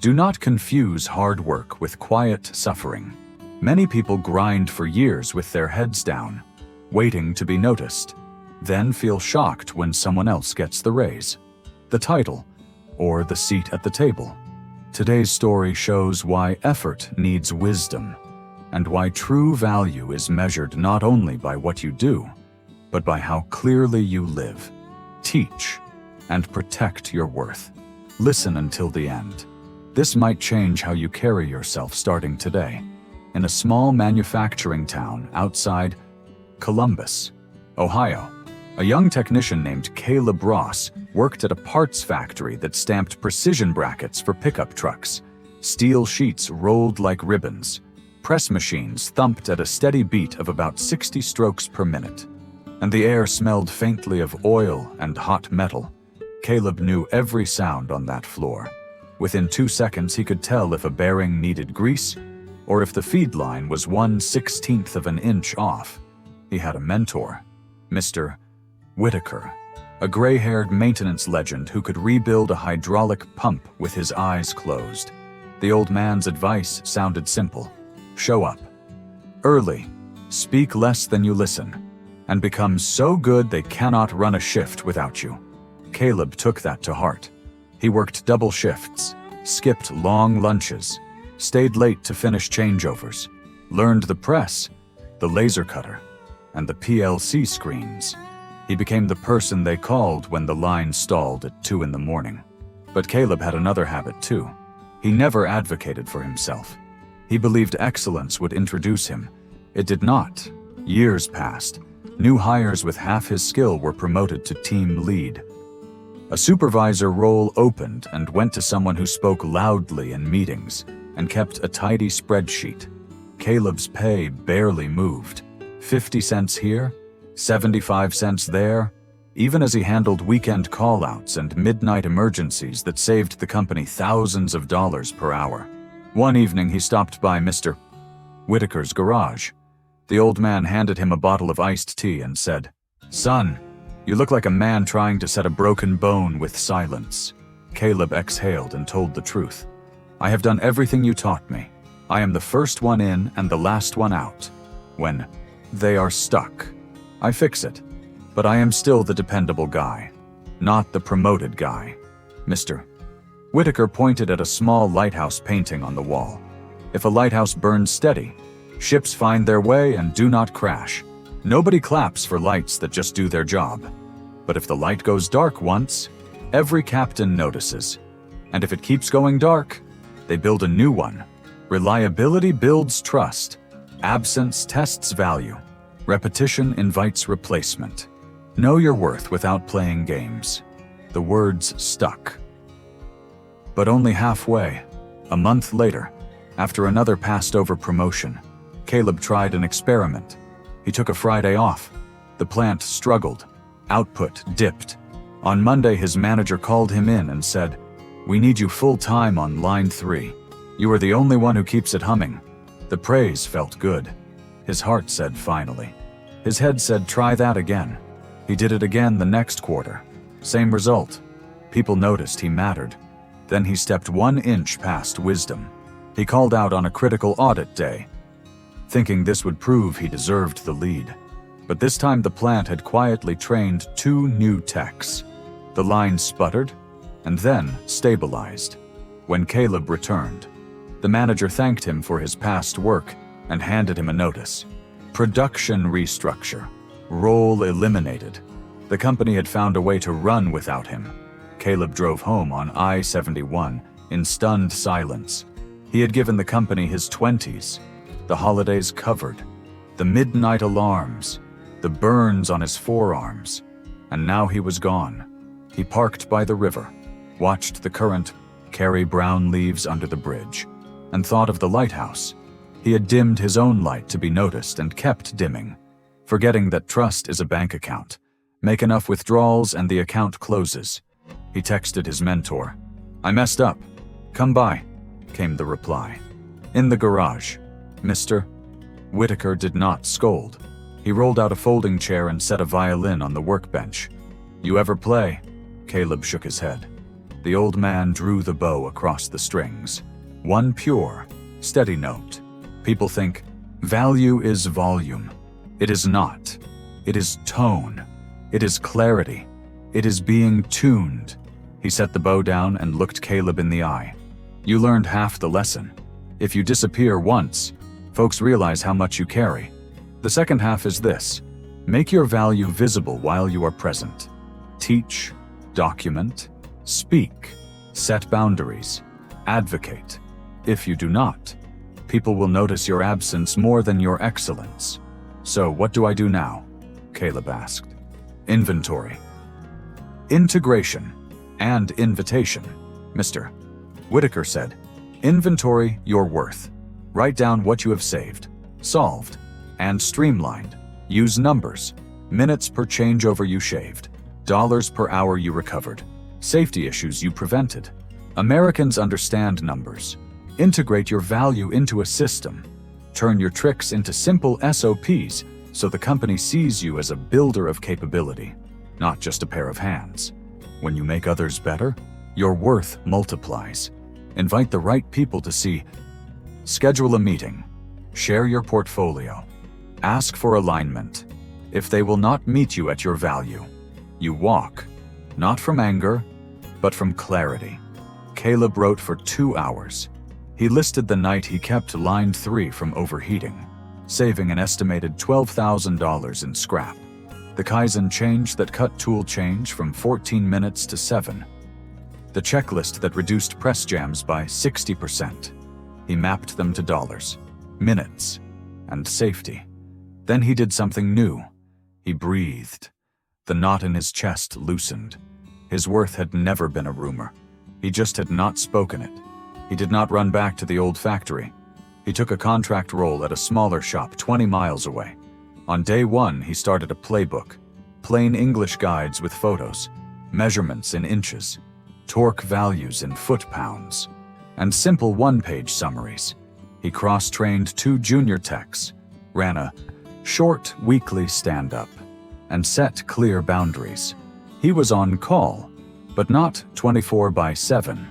Do not confuse hard work with quiet suffering. Many people grind for years with their heads down, waiting to be noticed, then feel shocked when someone else gets the raise, the title, or the seat at the table. Today's story shows why effort needs wisdom, and why true value is measured not only by what you do, but by how clearly you live, teach, and protect your worth. Listen until the end. This might change how you carry yourself starting today. In a small manufacturing town outside Columbus, Ohio, a young technician named Caleb Ross worked at a parts factory that stamped precision brackets for pickup trucks. Steel sheets rolled like ribbons. Press machines thumped at a steady beat of about 60 strokes per minute. And the air smelled faintly of oil and hot metal. Caleb knew every sound on that floor. Within 2 seconds, he could tell if a bearing needed grease or if the feed line was 1/16th of an inch off. He had a mentor, Mr. Whitaker, a gray-haired maintenance legend who could rebuild a hydraulic pump with his eyes closed. The old man's advice sounded simple. Show up early, speak less than you listen, and become so good they cannot run a shift without you. Caleb took that to heart. He worked double shifts, skipped long lunches, stayed late to finish changeovers, learned the press, the laser cutter, and the PLC screens. He became the person they called when the line stalled at 2 in the morning. But Caleb had another habit too. He never advocated for himself. He believed excellence would introduce him. It did not. Years passed. New hires with half his skill were promoted to team lead. A supervisor role opened and went to someone who spoke loudly in meetings and kept a tidy spreadsheet. Caleb's pay barely moved. 50 cents here, 75 cents there, even as he handled weekend call-outs and midnight emergencies that saved the company thousands of dollars per hour. One evening he stopped by Mr. Whitaker's garage. The old man handed him a bottle of iced tea and said, "Son, you look like a man trying to set a broken bone with silence." Caleb exhaled and told the truth. "I have done everything you taught me. I am the first one in and the last one out. When they are stuck, I fix it. But I am still the dependable guy, not the promoted guy." Mr. Whitaker pointed at a small lighthouse painting on the wall. "If a lighthouse burns steady, ships find their way and do not crash. Nobody claps for lights that just do their job. But if the light goes dark once, every captain notices. And if it keeps going dark, they build a new one. Reliability builds trust. Absence tests value. Repetition invites replacement. Know your worth without playing games." The words stuck. But only halfway, a month later, after another passed-over promotion, Caleb tried an experiment. He took a Friday off. The plant struggled. Output dipped. On Monday, his manager called him in and said, "We need you full-time on line 3. You are the only one who keeps it humming." The praise felt good. His heart said finally. His head said try that again. He did it again the next quarter. Same result. People noticed he mattered. Then he stepped 1 inch past wisdom. He called out on a critical audit day, thinking this would prove he deserved the lead. But this time the plant had quietly trained 2 new techs. The line sputtered and then stabilized. When Caleb returned, the manager thanked him for his past work and handed him a notice. Production restructure. Role eliminated. The company had found a way to run without him. Caleb drove home on I-71 in stunned silence. He had given the company his 20s, the holidays covered, the midnight alarms, the burns on his forearms, and now he was gone. He parked by the river, watched the current carry brown leaves under the bridge, and thought of the lighthouse. He had dimmed his own light to be noticed and kept dimming, forgetting that trust is a bank account. Make enough withdrawals and the account closes. He texted his mentor. "I messed up. Come by," came the reply. In the garage, Mr. Whitaker did not scold. He rolled out a folding chair and set a violin on the workbench. "You ever play?" Caleb shook his head. The old man drew the bow across the strings. One pure, steady note. People think, value is volume. It is not. It is tone. It is clarity. It is being tuned. He set the bow down and looked Caleb in the eye. You learned half the lesson. If you disappear once, folks realize how much you carry. The second half is this: make your value visible while you are present. Teach, document, speak, set boundaries, advocate. If you do not, people will notice your absence more than your excellence. So what do I do now? Caleb asked. Inventory. Integration and invitation, Mr. Whitaker said. Inventory your worth. Write down what you have saved, solved, and streamlined. Use numbers. Minutes per changeover you shaved. Dollars per hour you recovered. Safety issues you prevented. Americans understand numbers. Integrate your value into a system. Turn your tricks into simple SOPs so the company sees you as a builder of capability, not just a pair of hands. When you make others better, your worth multiplies. Invite the right people to see. Schedule a meeting. Share your portfolio. Ask for alignment. If they will not meet you at your value, you walk, not from anger, but from clarity. Caleb wrote for 2 hours. He listed the night he kept line 3 from overheating, saving an estimated $12,000 in scrap. The Kaizen change that cut tool change from 14 minutes to 7. The checklist that reduced press jams by 60%. He mapped them to dollars, minutes, and safety. Then he did something new. He breathed. The knot in his chest loosened. His worth had never been a rumor. He just had not spoken it. He did not run back to the old factory. He took a contract role at a smaller shop 20 miles away. On day 1, he started a playbook. Plain English guides with photos, measurements in inches, torque values in foot-pounds, and simple one-page summaries. He cross-trained 2 junior techs, ran a short weekly stand-up, and set clear boundaries. He was on call, but not 24/7.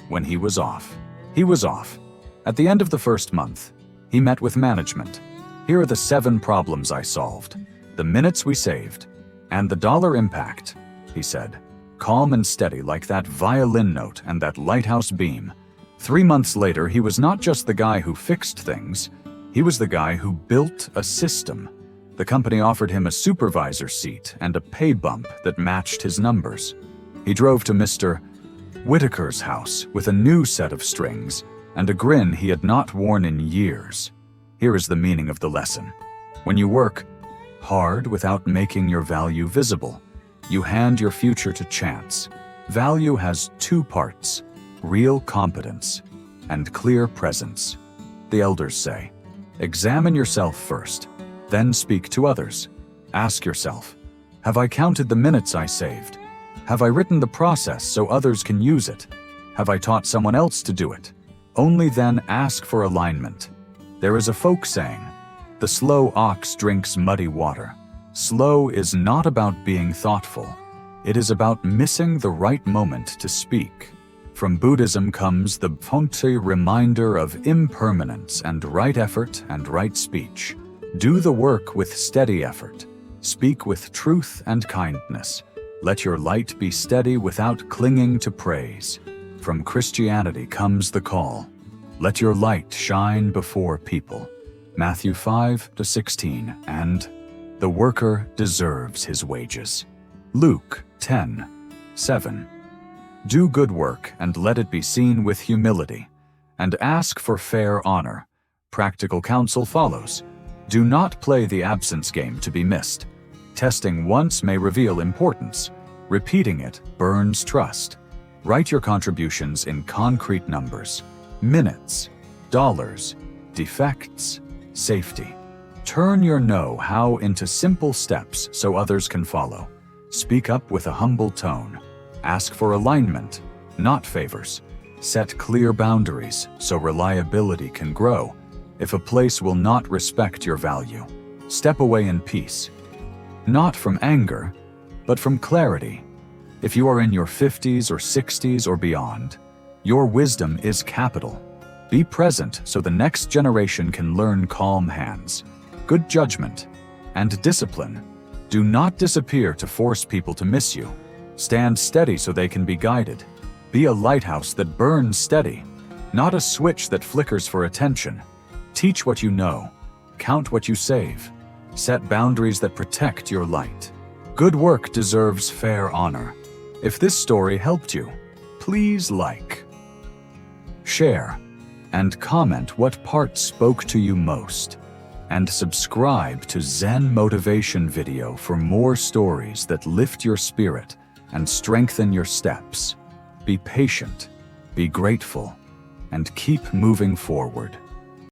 When he was off, he was off. At the end of the first month, he met with management. Here are the 7 problems I solved, the minutes we saved, and the dollar impact, he said, calm and steady like that violin note and that lighthouse beam. 3 months later, he was not just the guy who fixed things, he was the guy who built a system. The company offered him a supervisor seat and a pay bump that matched his numbers. He drove to Mr. Whitaker's house with a new set of strings and a grin he had not worn in years. Here is the meaning of the lesson. When you work hard without making your value visible, you hand your future to chance. Value has 2 parts, real competence and clear presence. The elders say, examine yourself first, then speak to others. Ask yourself, have I counted the minutes I saved? Have I written the process so others can use it? Have I taught someone else to do it? Only then ask for alignment. There is a folk saying, the slow ox drinks muddy water. Slow is not about being thoughtful. It is about missing the right moment to speak. From Buddhism comes the Phonte reminder of impermanence and right effort and right speech. Do the work with steady effort. Speak with truth and kindness. Let your light be steady without clinging to praise. From Christianity comes the call. Let your light shine before people. Matthew 5-16, and the worker deserves his wages. Luke 10:7. Do good work and let it be seen with humility, and ask for fair honor. Practical counsel follows. Do not play the absence game to be missed. Testing once may reveal importance. Repeating it burns trust. Write your contributions in concrete numbers, minutes, dollars, defects, safety. Turn your know-how into simple steps so others can follow. Speak up with a humble tone. Ask for alignment, not favors. Set clear boundaries so reliability can grow. If a place will not respect your value, step away in peace. Not from anger, but from clarity. If you are in your 50s or 60s or beyond, your wisdom is capital. Be present so the next generation can learn calm hands, good judgment, and discipline. Do not disappear to force people to miss you. Stand steady so they can be guided. Be a lighthouse that burns steady, not a switch that flickers for attention. Teach what you know. Count what you save. Set boundaries that protect your light. Good work deserves fair honor. If this story helped you, please like, share, and comment what part spoke to you most. And subscribe to Zen Motivation Video for more stories that lift your spirit and strengthen your steps. Be patient, be grateful, and keep moving forward.